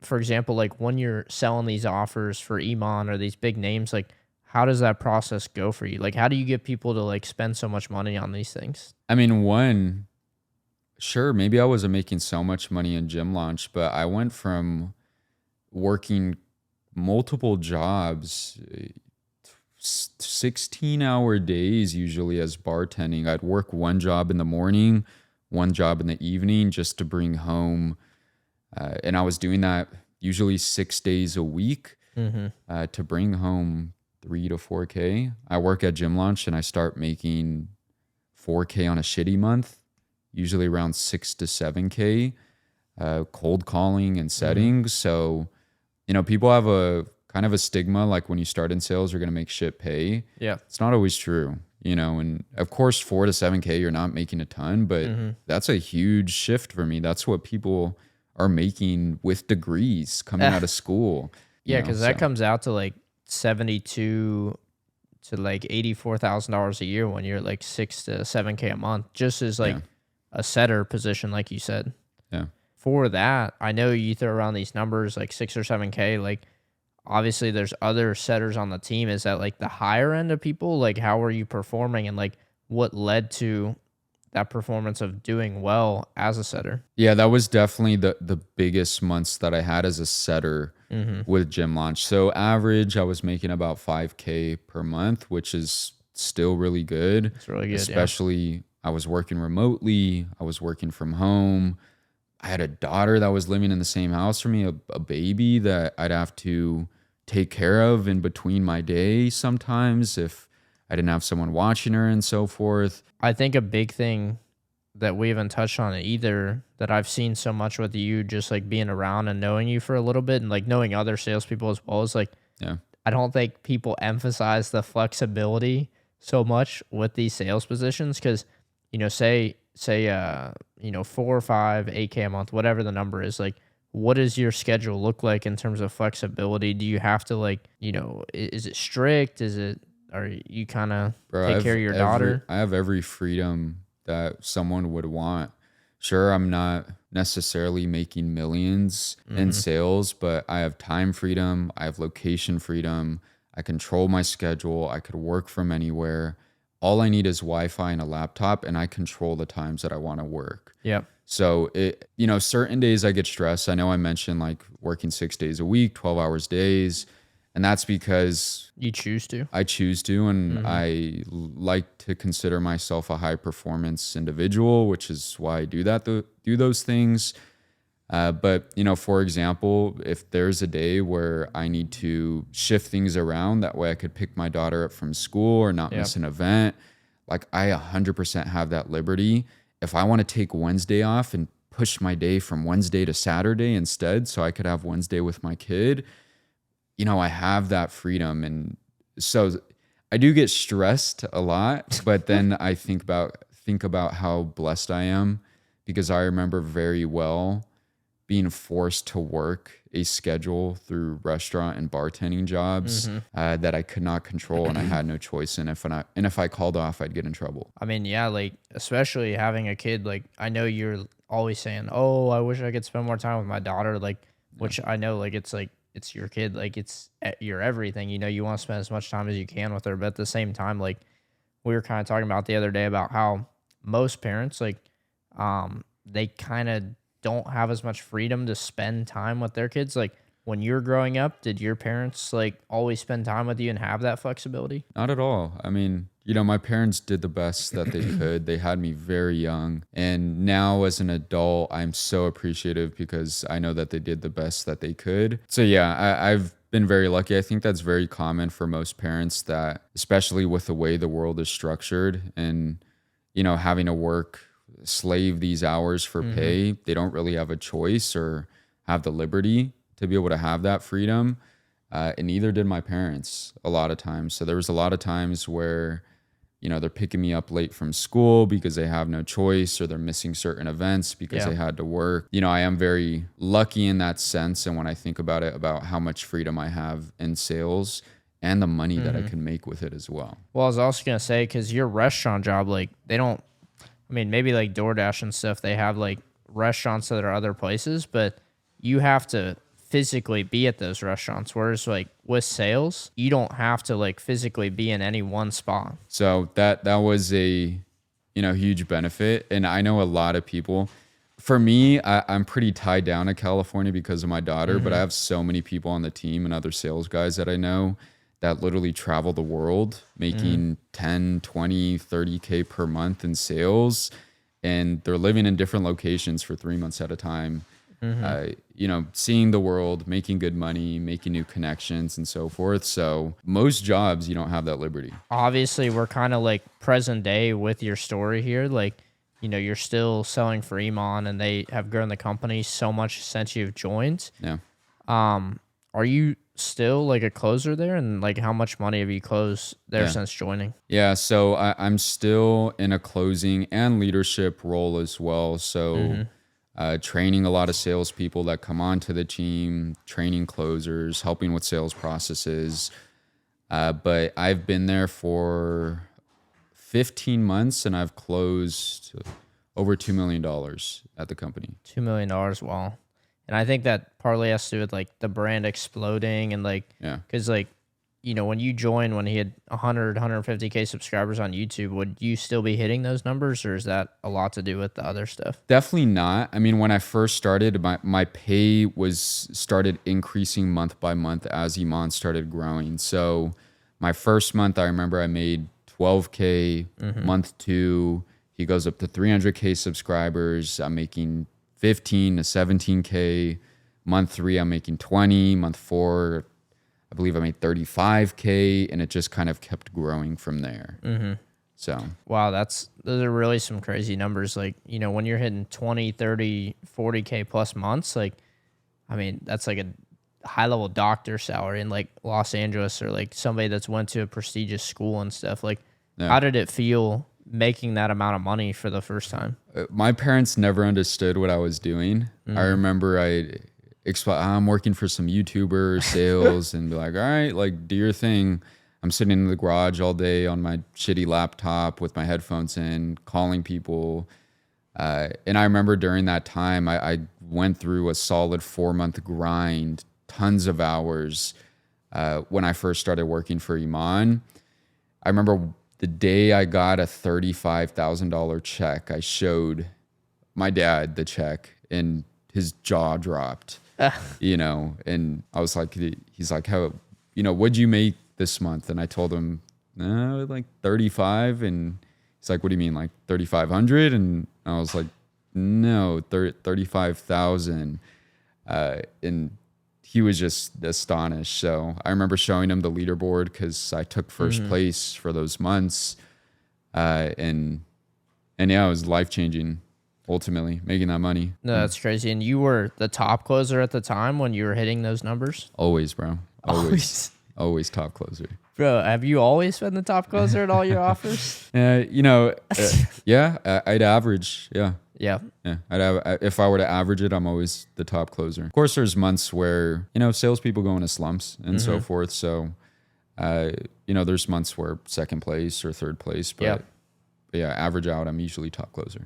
for example, like when you're selling these offers for Iman or these big names, like how does that process go for you? Like how do you get people to like spend so much money on these things? I mean, sure, maybe I wasn't making so much money in gym launch, but I went from working multiple jobs, 16-hour days usually as bartending. I'd work one job in the morning, one job in the evening just to bring home. And I was doing that usually 6 days a week Mm-hmm. to bring home 3 to 4K. I work at gym launch and I start making 4K on a shitty month, usually around 6 to 7K, cold calling and Mm-hmm. settings. So, people have a kind of a stigma like when you start in sales, you're going to make shit pay. Yeah. It's not always true, and of course, 4 to 7K, you're not making a ton, but Mm-hmm. that's a huge shift for me. That's what people are making with degrees coming out of school, Yeah, because that so comes out to like 72 to like $84,000 a year when you're like 6 to 7K a month, just as like yeah, a setter position, like you said. yeah. For that, I know you throw around these numbers like 6 or 7K. Like obviously, there's other setters on the team. Is that like the higher end of people? Like how are you performing, and like what led to that performance of doing well as a setter? Yeah, that was definitely the biggest months that I had as a setter Mm-hmm. with gym launch. So average, I was making about 5K per month, which is still really good. It's really good. Yeah. Especially I was working remotely, I was working from home. I had a daughter that was living in the same house for me, a baby that I'd have to take care of in between my day sometimes if I didn't have someone watching her and so forth. I think a big thing that we haven't touched on either that I've seen so much with you, just like being around and knowing you for a little bit and like knowing other salespeople as well, is like Yeah. I don't think people emphasize the flexibility so much with these sales positions because, say 4 or 5, 8K a month, whatever the number is, like what does your schedule look like in terms of flexibility? Do you have to like, is it strict? Are you kind of Bro, take care of your daughter? I have every freedom that someone would want. Sure, I'm not necessarily making millions in Mm-hmm. sales, but I have time freedom, I have location freedom, I control my schedule, I could work from anywhere. All I need is Wi-Fi and a laptop, and I control the times that I want to work. Yeah. So certain days I get stressed. I know I mentioned like working 6 days a week, 12 hours days, and that's because You choose to. I choose to, and Mm-hmm. I like to consider myself a high performance individual, which is why I do do those things. But for example, if there's a day where I need to shift things around, that way I could pick my daughter up from school or not Yeah. miss an event, like I 100% have that liberty. If I want to take Wednesday off and push my day from Wednesday to Saturday instead, so I could have Wednesday with my kid, I have that freedom. And so I do get stressed a lot, but then I think about how blessed I am, because I remember very well being forced to work a schedule through restaurant and bartending jobs Mm-hmm. that I could not control, and I had no choice. And if I called off, I'd get in trouble. I mean, yeah, like especially having a kid, like I know you're always saying, "Oh, I wish I could spend more time with my daughter," like which I know like it's your kid, like it's your everything. You want to spend as much time as you can with her, but at the same time, like we were kind of talking about the other day about how most parents like they kind of don't have as much freedom to spend time with their kids. Like when you're growing up, did your parents like always spend time with you and have that flexibility? Not at all. I mean, my parents did the best that they could. They had me very young. And now as an adult, I'm so appreciative because I know that they did the best that they could. So yeah, I've been very lucky. I think that's very common for most parents, that especially with the way the world is structured and, having to work, slave these hours for Mm-hmm. pay, they don't really have a choice or have the liberty to be able to have that freedom. And neither did my parents a lot of times. So there was a lot of times where, they're picking me up late from school because they have no choice, or they're missing certain events because Yeah. they had to work. I am very lucky in that sense. And when I think about it, about how much freedom I have in sales and the money that I Mm-hmm. can make with it as well. Well, I was also gonna say because your restaurant job, like they don't. I mean, maybe like DoorDash and stuff, they have like restaurants that are other places, but you have to physically be at those restaurants. Whereas like with sales, you don't have to like physically be in any one spot. So that was a, huge benefit. And I know a lot of people. For me, I'm pretty tied down to California because of my daughter, but I have so many people on the team and other sales guys that I know that literally travel the world making 10, 20, 30K per month in sales. And they're living in different locations for 3 months at a time. Seeing the world, making good money, making new connections and so forth. So most jobs, you don't have that liberty. Obviously, we're kind of like present day with your story here. Like, you're still selling for Iman and they have grown the company so much since you've joined. Yeah. Are you still like a closer there? And like, how much money have you closed there since joining? Yeah. So I'm still in a closing and leadership role as well. So training a lot of salespeople that come onto the team, training closers, helping with sales processes. But I've been there for 15 months and I've closed over $2 million at the company. $2 million. Wow. And I think that partly has to do with like the brand exploding and like, because like, when you joined, when he had 150K subscribers on YouTube, would you still be hitting those numbers, or is that a lot to do with the other stuff? Definitely not. I mean, when I first started, my pay started increasing month by month as Iman started growing. So my first month, I remember I made 12K. Month 2, he goes up to 300K subscribers. I'm making 15 to 17K. Month 3, I'm making 20. Month 4, I believe I made 35K, and it just kind of kept growing from there. So, wow, those are really some crazy numbers. Like, when you're hitting 20, 30, 40K plus months, like, I mean, that's like a high level doctor salary in like Los Angeles, or like somebody that's went to a prestigious school and stuff. Like, how did it feel making that amount of money for the first time? My parents never understood what I was doing. I remember I'm working for some YouTuber sales and be like, all right, like do your thing. I'm sitting in the garage all day on my shitty laptop with my headphones in, calling people. And I remember during that time, I went through a solid 4-month grind, tons of hours when I first started working for Iman. I remember the day I got a $35,000 check, I showed my dad the check and his jaw dropped. And I was like, he's like, how, what'd you make this month? And I told him, no, like 35. And he's like, what do you mean? Like 3,500? And I was like, no, 35,000. And he was just astonished. So I remember showing him the leaderboard because I took first place for those months. And yeah, it was life-changing. Ultimately making that money. No, that's crazy. And you were the top closer at the time when you were hitting those numbers? Always, bro. Always top closer. Bro, have you always been the top closer at all your offers? I'd average. Yeah. If I were to average it, I'm always the top closer. Of course, there's months where, salespeople go into slumps and so forth. So, there's months where second place or third place, but yeah, average out, I'm usually top closer.